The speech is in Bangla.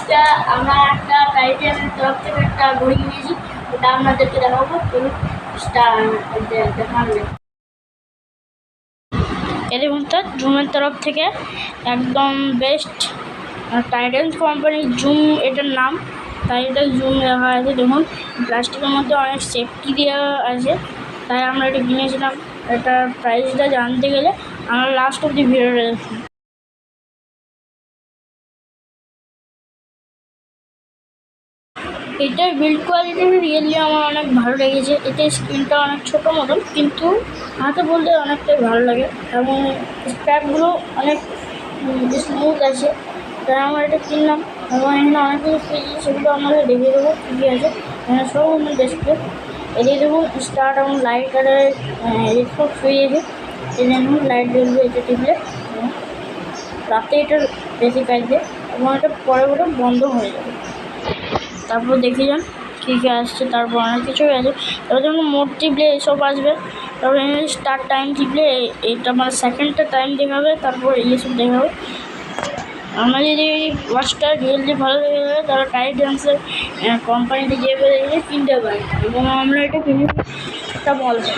আজকে আমরা একটা টাইটেনের তরফ থেকে একটা ঘড়ি কিনেছি, ওটা আপনাদেরকে দেখাবো। দেখাবে এই দেখুন, তো জুমের তরফ থেকে একদম বেস্ট টাইটেন্স কোম্পানির জুম এটার নাম, তাই এটা জুম লেখা আছে। দেখুন প্লাস্টিকের মধ্যে অনেক সেফটি দেওয়া আছে, তাই আমরা এটা কিনেছিলাম। এটার প্রাইসটা জানতে গেলে আমরা লাস্ট অব্দি ভিডিওটা দেখুন। এটার বিল্ড কোয়ালিটি রিয়েলি আমার অনেক ভালো লেগেছে। এটার স্ক্রিনটা অনেক ছোটো মতন, কিন্তু হাতে বলতে অনেকটাই ভালো লাগে এবং স্ট্র্যাপগুলো অনেক স্মুথ আছে, তাই আমরা এটা কিনলাম। এবং এখানে অনেক কিছু পেয়েছি, সেগুলো আমাদের দেখিয়ে দেবো কী কী আছে। এখানে সব আমরা ডিসপ্লে এদিকে দেখুন স্টার্ট এবং লাইটারের সব ফ্রি আছে। এই দেখুন লাইট জ্বলবে এটা টিপলে, রাতে এটার বেশি কাজ দেয় এবং এটা পরে পরে বন্ধ হয়ে যাবে। তারপর দেখে যান কী কী আসছে, তারপর অনেক কিছুই আছে। তারপর যখন মোড টিপলে এসব আসবে, তারপর স্টার্ট টাইম টিপলে এইটা মানে সেকেন্ডটা টাইম দেখাবে, তারপর এইসব দেখাবে। আমরা যদি ওয়াচটা রিয়েলি ভালো লেগে যাবে, তারা টাইটেন্সের কোম্পানিতে যেয়ে কিনতে পারে এবং আমরা এটা কিনে একটা বলবো।